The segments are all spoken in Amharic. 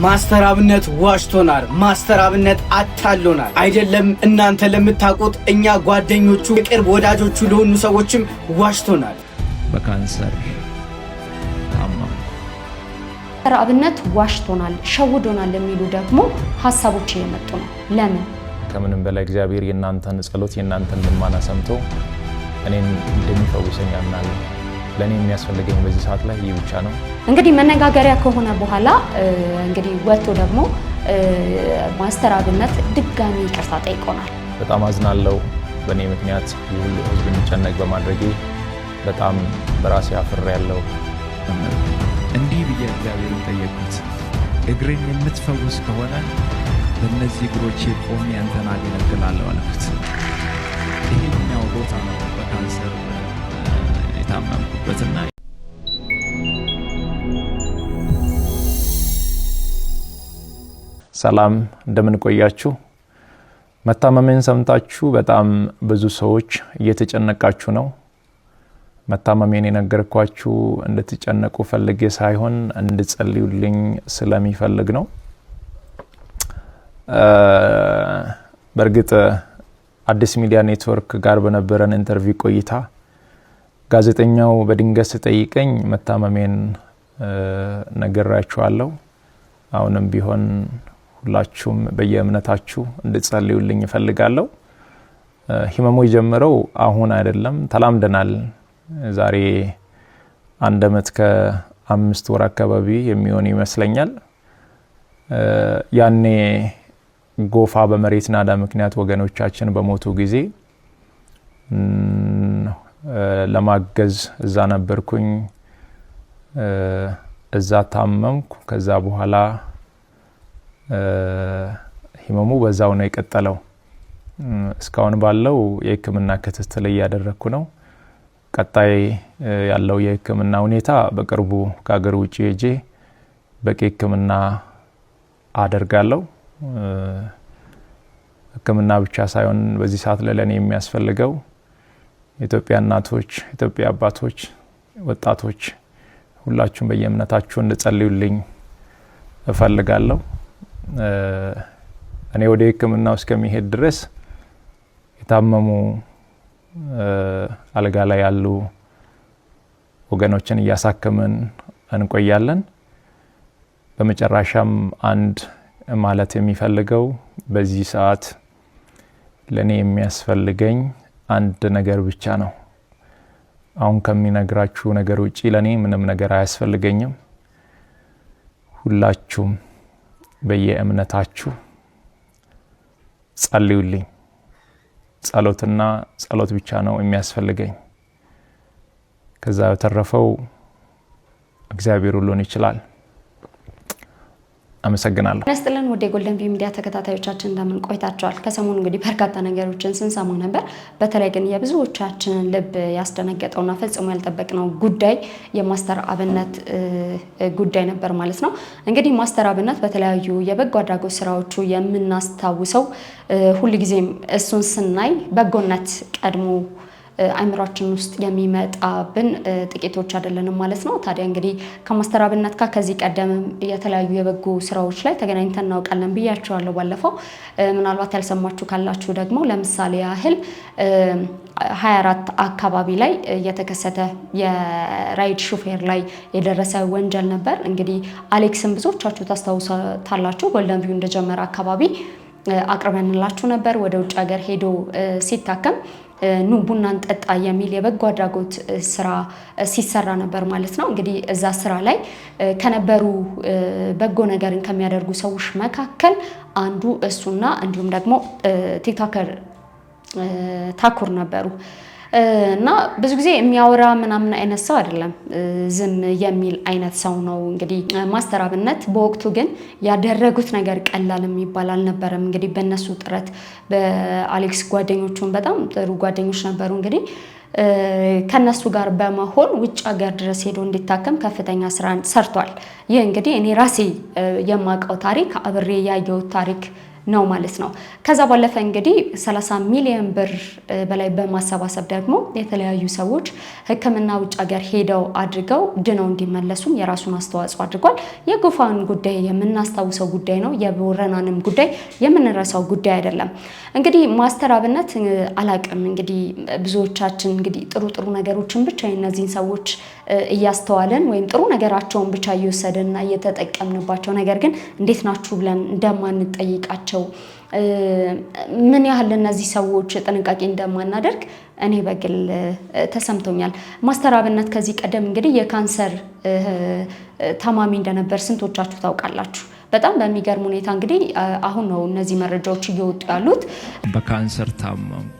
ማስተር አብነት ዋሽቶናል። ማስተር አብነት አታሎናል። አይደለም እናንተ ለምታውቁት እኛ ጓደኞቹ የቅርብ ወዳጆቹ ለሆኑ ሰዎችም ዋሽቶናል። በካንሰር ታመመ። ማስተር አብነት ዋሽቶናል፣ ሸውዶናል የሚሉ ደግሞ ሐሳቦች እየመጡ ነው። ለምን? ከምንም በላይ እግዚአብሔር የእናንተን ጸሎት የእናንተን ልመና ሰምቶ እኔን እንደሚፈውሰኝ አምናለሁ። ለኔ የሚያስፈልገኝ በዚህ ሰዓት ላይ ይህ ብቻ ነው። እንግዲህ መነጋገሪያ ከሆነ በኋላ እንግዲህ ወጥቶ ደግሞ ማስተር አብነት ድጋሚ ይቅርታ ጠይቆናል። በጣም አዝናለሁ። በእኔ ምክንያት ሁሉ ህዝብ እንዲጨነቅ በማድረጌ በጣም በራሴ አፍሬያለሁ። እንዲህ ብዬ እግዚአብሔርን ጠየቅኩት፣ እግሬን የምትፈውስ ከሆነ በእነዚህ እግሮቼ ቆሜ አንተን አገለግላለሁ አልኩት። ይሄኛው ቦታ ነው በካንሰር የታመምኩበትና ሰላም እንደምን ቆያችሁ? መታመሜን ሰምታችሁ በጣም ብዙ ሰዎች እየተጨነቃችሁ ነው። መታመሜን የነገርኳችሁ እንድትጨነቁ ፈልጌ ሳይሆን እንድትጸልዩልኝ ስለሚፈልግ ነው። በእርግጥ አዲስ ሚዲያ ኔትወርክ ጋር በነበረን ኢንተርቪው ቆይታ ጋዜጠኛው በድንገት ሲጠይቀኝ መታመሜን ነግራችኋለሁ። አሁንም ቢሆን ሁላችሁም በየእምነታችሁ እንድትጸልዩልኝ እፈልጋለሁ። ህመሙ የጀመረው አሁን አይደለም፣ ተላምደናል። ዛሬ 1 ዓመት ከ5 ወር አካባቢ የሚሆን ይመስለኛል። ያኔ ጎፋ በመሬት ናዳ ምክንያት ወገኖቻችን በሞቱ ጊዜ ለማገዝ እዛ ነበርኩኝ። እዛ ታመምኩ። ከዛ በኋላ ህመሙ በዛው ነው የቀጠለው። እስካሁን ባለው የህክምና ክትትል እያደረኩ ነው። ቀጣይ ያለው የህክምና ሁኔታ በቅርቡ ከሀገር ውጪ ሄጄ በቂ ህክምና አደርጋለሁ። ህክምና ብቻ ሳይሆን በዚህ ሰዓት ለኔ የሚያስፈልገው ኢትዮጵያ እናቶች፣ ኢትዮጵያ አባቶች፣ ወጣቶች ሁላችሁም በየእምነታችሁ እንድትጸልዩልኝ እፈልጋለሁ። እኔ ወደ ህክምናው እስከሚሄድ ድረስ የታመሙ አልጋ ላይ ያሉ ወገኖችን እያሳከምን እንቆያለን። በመጨረሻም አንድ ማለት የሚፈልገው በዚህ ሰዓት ለኔ የሚያስፈልገኝ አንድ ነገር ብቻ ነው። አሁን ከሚነግራችሁ ነገር ውጪ ለኔ ምንም ነገር አያስፈልገኝም። ሁላችሁም በየእምነታችሁ ጸልዩልኝ። ጸሎትና ጸሎት ብቻ ነው የሚያስፈልገኝ። ከዛ የተረፈው እግዚአብሔር ሁሉን ይችላል። አመሰግናለሁ። ነስጥልን ወደ ጎልደን ቪው ሚዲያ ተከታታዮቻችን እንደምን ቆይታችኋል? ከሰሞኑ እንግዲህ በርካታ ነገሮችን ስንሰማ ነበር። በተለይ ግን የብዙዎቻችንን ልብ ያስደነገጠውና ፈጽሞ ያልጠበቅነው ጉዳይ የማስተር አብነት ጉዳይ ነበር ማለት ነው። እንግዲህ ማስተር አብነት በተለያዩ የበጎ አድራጎት ስራዎቹ የምናስታውሰው ሁልጊዜም እሱን ስናይ በጎነት ቀድሞ አይምሯችን ውስጥ የሚመጣብን ጥቂቶች አይደለንም ማለት ነው። ታዲያ እንግዲህ ከማስተር አብነት ጋር ከዚህ ቀደም የተለያዩ የበጎ ስራዎች ላይ ተገናኝተን እናውቃለን ብያቸዋለሁ ባለፈው። ምናልባት ያልሰማችሁ ካላችሁ ደግሞ ለምሳሌ ያህል 24 አካባቢ ላይ የተከሰተ የራይድ ሹፌር ላይ የደረሰ ወንጀል ነበር። እንግዲህ አሌክስን ብዙዎቻችሁ ታስታውሳላችሁ። ጎልደን ቪው እንደጀመረ አካባቢ አቅርበንላችሁ ነበር። ወደ ውጭ ሀገር ሄዶ ሲታከም ኑ ቡናን ጠጣ የሚል የበጎ አድራጎት ስራ ሲሰራ ነበር ማለት ነው። እንግዲህ እዛ ስራ ላይ ከነበሩ በጎ ነገርን ከሚያደርጉ ሰዎች መካከል አንዱ እሱና እንዲሁም ደግሞ ቲክቶከር ታኩር ነበሩ። እና ብዙ ጊዜ የሚያወራ ምናምን አይነት ሰው አይደለም፣ ዝም የሚል አይነት ሰው ነው። እንግዲህ ማስተር አብነት በወቅቱ ግን ያደረጉት ነገር ቀላል የሚባል አልነበረም። እንግዲህ በእነሱ ጥረት በአሌክስ ጓደኞቹን በጣም ጥሩ ጓደኞች ነበሩ። እንግዲህ ከነሱ ጋር በመሆን ውጭ ሀገር ድረስ ሄዶ እንዲታከም ከፍተኛ ስራ ሰርቷል። ይህ እንግዲህ እኔ ራሴ የማውቀው ታሪክ አብሬ ያየሁት ታሪክ ነው ማለት ነው። ከዛ ባለፈ እንግዲህ 30 ሚሊዮን ብር በላይ በማሰባሰብ ደግሞ የተለያዩ ሰዎች ሕክምና ውጭ ሀገር ሄደው አድርገው ድነው እንዲመለሱም የራሱን አስተዋጽኦ አድርጓል። የጎፋን ጉዳይ የምናስታውሰው ጉዳይ ነው። የቦረናንም ጉዳይ የምንረሳው ጉዳይ አይደለም። እንግዲህ ማስተር አብነት አላቅም እንግዲህ ብዙዎቻችን እንግዲህ ጥሩ ነገሮችን ብቻ እነዚህን ሰዎች እያስተዋለን ወይም ጥሩ ነገራቸውን ብቻ እየወሰደንና እየተጠቀምንባቸው ነገር ግን እንዴት ናችሁ ብለን እንደማንጠይቃቸው ምን ያህል እነዚህ ሰዎች ጥንቃቄ እንደማናደርግ እኔ በግል ተሰምቶኛል። ማስተር አብነት ከዚህ ቀደም እንግዲህ የካንሰር ታማሚ እንደነበር ስንቶቻችሁ ታውቃላችሁ? በጣም በሚገርም ሁኔታ እንግዲህ አሁን ነው እነዚህ መረጃዎች እየወጡ ያሉት። በካንሰር ታመምኩ።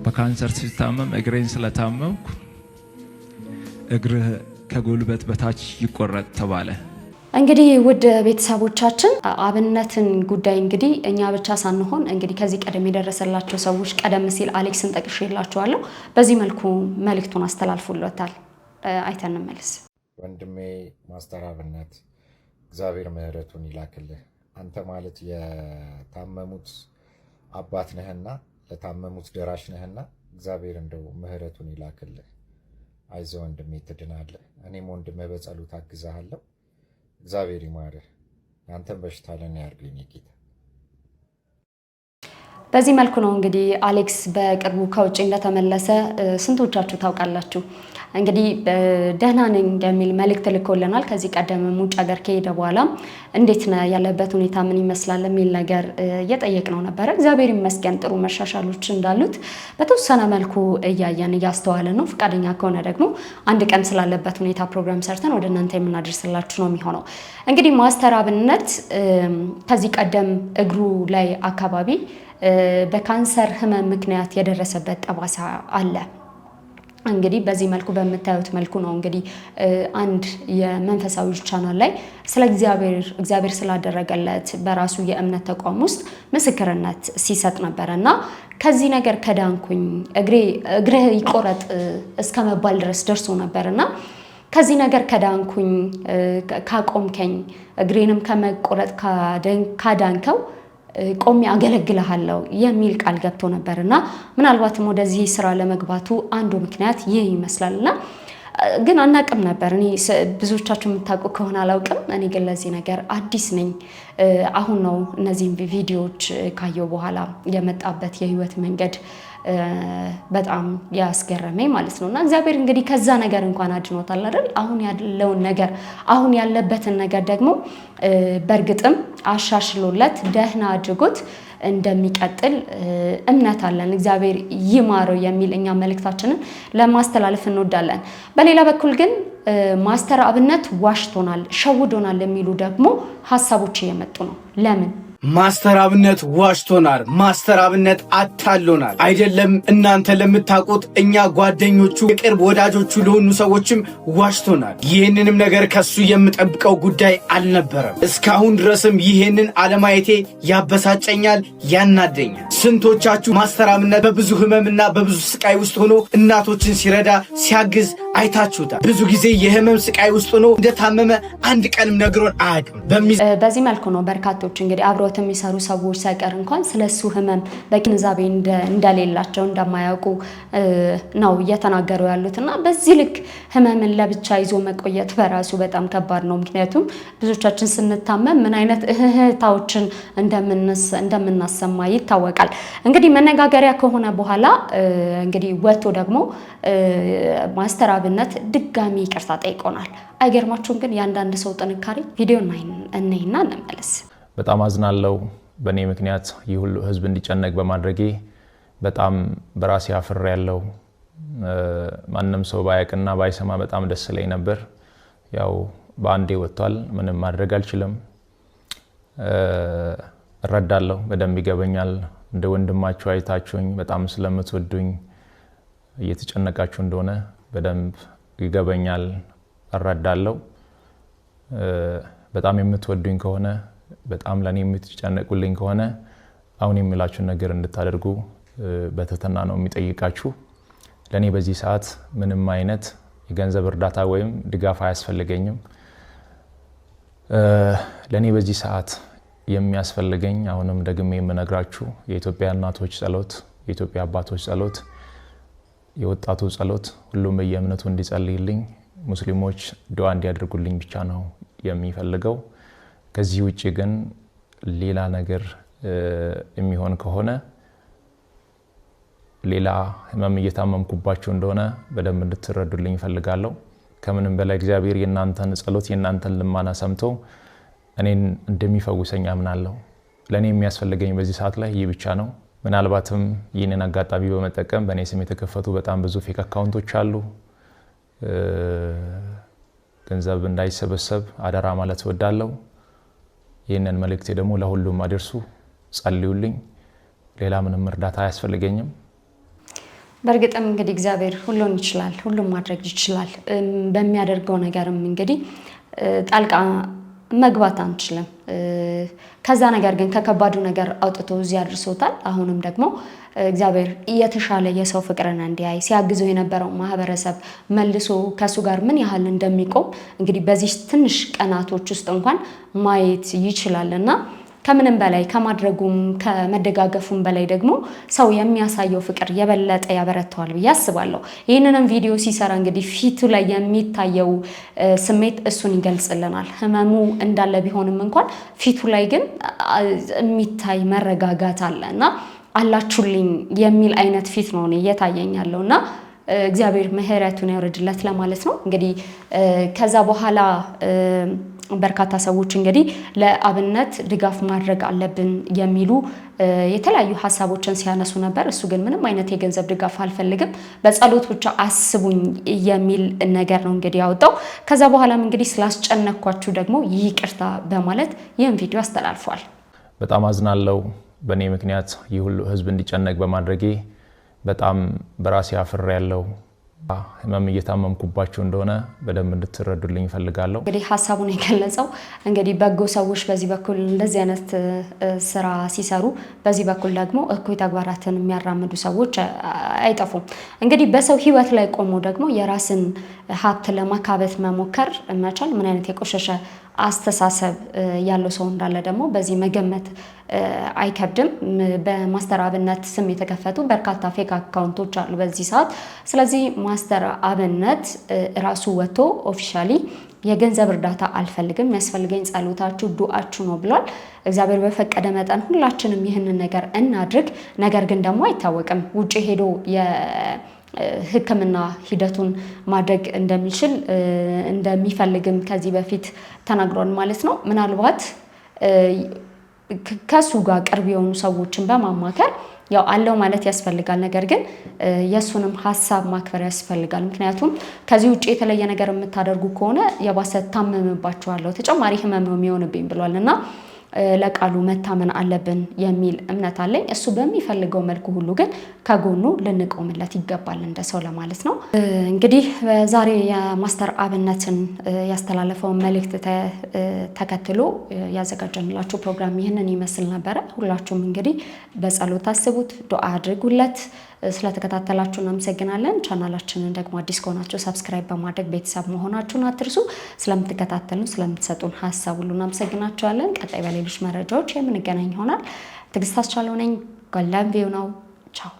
በካንሰር ሲታመም እግሬን ስለታመምኩ እግርህ ከጉልበት በታች ይቆረጥ ተባለ። እንግዲህ ውድ ቤተሰቦቻችን አብነትን ጉዳይ እንግዲህ እኛ ብቻ ሳንሆን እንግዲህ ከዚህ ቀደም የደረሰላቸው ሰዎች ቀደም ሲል አሌክስን ጠቅሼላችኋለሁ በዚህ መልኩ መልእክቱን አስተላልፎለታል። አይተን እንመለስ። ወንድሜ ማስተር አብነት እግዚአብሔር ምሕረቱን ይላክልህ። አንተ ማለት የታመሙት አባት ነህና ለታመሙት ደራሽ ነህና እግዚአብሔር እንደው ምሕረቱን ይላክልህ። አይዞህ ወንድሜ ትድናለህ። እኔም ወንድሜ በጸሎት አግዛለሁ። እግዚአብሔር ይማርህ። ያንተን በሽታ ለኔ ያርግልኝ ጌታ። በዚህ መልኩ ነው እንግዲህ አሌክስ በቅርቡ ከውጭ እንደተመለሰ ስንቶቻችሁ ታውቃላችሁ? እንግዲህ ደህና ነኝ የሚል መልእክት ልኮልናል። ከዚህ ቀደም ውጭ ሀገር ከሄደ በኋላ እንዴት ነው ያለበት ሁኔታ ምን ይመስላል የሚል ነገር እየጠየቅነው ነበር። እግዚአብሔር ይመስገን ጥሩ መሻሻሎች እንዳሉት በተወሰነ መልኩ እያየን እያስተዋልን ነው። ፈቃደኛ ከሆነ ደግሞ አንድ ቀን ስላለበት ሁኔታ ፕሮግራም ሰርተን ወደ እናንተ የምናደርስላችሁ ነው የሚሆነው። እንግዲህ ማስተር አብነት ከዚህ ቀደም እግሩ ላይ አካባቢ በካንሰር ህመም ምክንያት የደረሰበት ጠባሳ አለ። እንግዲህ በዚህ መልኩ በምታዩት መልኩ ነው እንግዲህ አንድ የመንፈሳዊ ቻናል ላይ ስለ እግዚአብሔር ስላደረገለት በራሱ የእምነት ተቋም ውስጥ ምስክርነት ሲሰጥ ነበርና ከዚህ ነገር ከዳንኩኝ እግሬ ይቆረጥ እስከመባል ድረስ ደርሶ ነበርና ከዚህ ነገር ከዳንኩኝ ካቆምከኝ እግሬንም ከመቆረጥ ካዳንከው ቆሜ አገለግልሃለሁ የሚል ቃል ገብቶ ነበርና ምናልባትም ወደዚህ ስራ ለመግባቱ አንዱ ምክንያት ይህ ይመስላልና ግን አናቅም ነበር። እኔ ብዙዎቻችሁ የምታውቁ ከሆነ አላውቅም። እኔ ግን ለዚህ ነገር አዲስ ነኝ። አሁን ነው እነዚህ ቪዲዮዎች ካየው በኋላ የመጣበት የህይወት መንገድ በጣም ያስገረመኝ ማለት ነውና እግዚአብሔር እንግዲህ ከዛ ነገር እንኳን አድኖታል አይደል? አሁን ያለውን ነገር አሁን ያለበትን ነገር ደግሞ በእርግጥም አሻሽሎለት ደህና አድርጎት እንደሚቀጥል እምነት አለን። እግዚአብሔር ይማረው የሚል እኛ መልእክታችንን ለማስተላለፍ እንወዳለን። በሌላ በኩል ግን ማስተር አብነት ዋሽቶናል፣ ሸውዶናል የሚሉ ደግሞ ሀሳቦች እየመጡ ነው። ለምን? ማስተር አብነት ዋሽቶናል፣ ማስተር አብነት አታሎናል። አይደለም እናንተ ለምታውቁት እኛ ጓደኞቹ የቅርብ ወዳጆቹ ለሆኑ ሰዎችም ዋሽቶናል። ይህንንም ነገር ከሱ የምጠብቀው ጉዳይ አልነበረም። እስካሁን ድረስም ይህንን አለማየቴ ያበሳጨኛል፣ ያናደኛል። ስንቶቻችሁ ማስተር አብነት በብዙ ህመምና በብዙ ስቃይ ውስጥ ሆኖ እናቶችን ሲረዳ ሲያግዝ አይታችሁታል። ብዙ ጊዜ የህመም ስቃይ ውስጥ ሆኖ እንደታመመ አንድ ቀንም ነግሮን አያውቅም። በዚህ መልኩ ነው በርካቶች እንግዲህ አብሮት የሚሰሩ ሰዎች ሳይቀር እንኳን ስለሱ ህመም በግንዛቤ እንደሌላቸው እንደማያውቁ ነው እየተናገሩ ያሉትና በዚህ ልክ ህመምን ለብቻ ይዞ መቆየት በራሱ በጣም ከባድ ነው። ምክንያቱም ብዙዎቻችን ስንታመም ምን አይነት እህታዎችን እንደምናሰማ ይታወቃል። እንግዲህ መነጋገሪያ ከሆነ በኋላ እንግዲህ ወጥቶ ደግሞ ማስተር አብነት ድጋሚ ይቅርታ ጠይቆናል። አይገርማችሁም? ግን የአንዳንድ ሰው ጥንካሬ ቪዲዮ እናይና እንመለስ። በጣም አዝናለሁ። በእኔ ምክንያት ይህ ሁሉ ህዝብ እንዲጨነቅ በማድረጌ በጣም በራሴ አፍሬ ያለው። ማንም ሰው ባያቅና ባይሰማ በጣም ደስ ይለኝ ነበር። ያው በአንዴ ወጥቷል። ምንም ማድረግ አልችልም። እረዳለሁ፣ በደንብ ይገበኛል። እንደ ወንድማችሁ አይታችሁኝ በጣም ስለምትወዱኝ እየተጨነቃችሁ እንደሆነ በደንብ ይገበኛል፣ እረዳለሁ። በጣም የምትወዱኝ ከሆነ በጣም ለኔ የምትጨነቁልኝ ከሆነ አሁን የሚላችሁን ነገር እንድታደርጉ በትህትና ነው የሚጠይቃችሁ። ለኔ በዚህ ሰዓት ምንም አይነት የገንዘብ እርዳታ ወይም ድጋፍ አያስፈልገኝም። ለኔ በዚህ ሰዓት የሚያስፈልገኝ አሁንም ደግሜ የምነግራችሁ የኢትዮጵያ እናቶች ጸሎት፣ የኢትዮጵያ አባቶች ጸሎት፣ የወጣቱ ጸሎት ሁሉም በየእምነቱ እንዲጸልይልኝ ሙስሊሞች ዱዓ እንዲያደርጉልኝ ብቻ ነው የሚፈልገው። ከዚህ ውጪ ግን ሌላ ነገር የሚሆን ከሆነ ሌላ ህመም እየታመምኩባችሁ እንደሆነ በደንብ እንድትረዱልኝ ፈልጋለሁ። ከምንም በላይ እግዚአብሔር የናንተን ጸሎት የናንተን ልማና ሰምቶ እኔን እንደሚፈውሰኝ አምናለሁ። ለኔ የሚያስፈልገኝ በዚህ ሰዓት ላይ ይህ ብቻ ነው። ምናልባትም ይህንን አጋጣሚ በመጠቀም በእኔ ስም የተከፈቱ በጣም ብዙ ፌክ አካውንቶች አሉ። ገንዘብ እንዳይሰበሰብ አደራ ማለት እወዳለሁ። ይህንን መልእክቴ ደግሞ ለሁሉም አድርሱ፣ ጸልዩልኝ። ሌላ ምንም እርዳታ አያስፈልገኝም። በእርግጥም እንግዲህ እግዚአብሔር ሁሉን ይችላል፣ ሁሉም ማድረግ ይችላል። በሚያደርገው ነገርም እንግዲህ ጣልቃ መግባት አንችልም። ከዛ ነገር ግን ከከባዱ ነገር አውጥቶ እዚህ አድርሶታል። አሁንም ደግሞ እግዚአብሔር የተሻለ የሰው ፍቅርን እንዲያይ ሲያግዘው የነበረው ማህበረሰብ መልሶ ከሱ ጋር ምን ያህል እንደሚቆም እንግዲህ በዚህ ትንሽ ቀናቶች ውስጥ እንኳን ማየት ይችላልና ከምንም በላይ ከማድረጉም ከመደጋገፉም በላይ ደግሞ ሰው የሚያሳየው ፍቅር የበለጠ ያበረታዋል ብዬ አስባለሁ። ይህንንም ቪዲዮ ሲሰራ እንግዲህ ፊቱ ላይ የሚታየው ስሜት እሱን ይገልጽልናል። ህመሙ እንዳለ ቢሆንም እንኳን ፊቱ ላይ ግን የሚታይ መረጋጋት አለና አላችሁልኝ የሚል አይነት ፊት ነው እየታየኝ ያለውና እግዚአብሔር ምህረቱን ያወርድለት ለማለት ነው። እንግዲህ ከዛ በኋላ በርካታ ሰዎች እንግዲህ ለአብነት ድጋፍ ማድረግ አለብን የሚሉ የተለያዩ ሐሳቦችን ሲያነሱ ነበር። እሱ ግን ምንም አይነት የገንዘብ ድጋፍ አልፈልግም፣ በጸሎት ብቻ አስቡኝ የሚል ነገር ነው እንግዲህ ያወጣው። ከዛ በኋላም እንግዲህ ስላስጨነኳችሁ ደግሞ ይቅርታ በማለት ይህን ቪዲዮ አስተላልፏል። በጣም አዝናለሁ። በእኔ ምክንያት ይህ ሁሉ ህዝብ እንዲጨነቅ በማድረጌ በጣም በራሴ አፍሬያለሁ። ህመም እየታመምኩባችሁ እንደሆነ በደንብ እንድትረዱልኝ ፈልጋለሁ። እንግዲህ ሐሳቡን የገለጸው እንግዲህ በጎ ሰዎች በዚህ በኩል እንደዚህ አይነት ስራ ሲሰሩ፣ በዚህ በኩል ደግሞ እኩይ ተግባራትን የሚያራምዱ ሰዎች አይጠፉም። እንግዲህ በሰው ህይወት ላይ ቆሞ ደግሞ የራስን ሀብት ለማካበት መሞከር መቻል ምን አይነት የቆሸሸ አስተሳሰብ ያለው ሰው እንዳለ ደግሞ በዚህ መገመት አይከብድም። በማስተር አብነት ስም የተከፈቱ በርካታ ፌክ አካውንቶች አሉ በዚህ ሰዓት። ስለዚህ ማስተር አብነት ራሱ ወጥቶ ኦፊሻሊ የገንዘብ እርዳታ አልፈልግም፣ የሚያስፈልገኝ ጸሎታችሁ ዱዓችሁ ነው ብሏል። እግዚአብሔር በፈቀደ መጠን ሁላችንም ይህንን ነገር እናድርግ። ነገር ግን ደግሞ አይታወቅም ውጪ ሄዶ ሕክምና ሂደቱን ማድረግ እንደሚችል እንደሚፈልግም ከዚህ በፊት ተናግሯል ማለት ነው። ምናልባት ከሱ ጋር ቅርብ የሆኑ ሰዎችን በማማከር ያው አለው ማለት ያስፈልጋል። ነገር ግን የሱንም ሐሳብ ማክበር ያስፈልጋል። ምክንያቱም ከዚህ ውጪ የተለየ ነገር የምታደርጉ ከሆነ የባሰ ታመምባችኋለሁ፣ ተጨማሪ ህመም ነው የሚሆንብኝ ብሏልና ለቃሉ መታመን አለብን የሚል እምነት አለኝ። እሱ በሚፈልገው መልኩ ሁሉ ግን ከጎኑ ልንቆምለት ይገባል እንደ ሰው ለማለት ነው። እንግዲህ ዛሬ የማስተር አብነትን ያስተላለፈውን መልእክት ተከትሎ ያዘጋጀንላችሁ ፕሮግራም ይህንን ይመስል ነበረ። ሁላችሁም እንግዲህ በጸሎት አስቡት፣ ዱዓ አድርጉለት። ስለተከታተላችሁ እናመሰግናለን። ቻናላችንን ደግሞ አዲስ ከሆናችሁ ሰብስክራይብ በማድረግ ቤተሰብ መሆናችሁን አትርሱ። ስለምትከታተሉን ስለምትሰጡን ሀሳብ ሁሉ እናመሰግናችኋለን። ቀጣይ በሌሎች መረጃዎች የምንገናኝ ይሆናል። ትዕግስት አስቻለው ነኝ። ጎልደን ቪው ነው። ቻው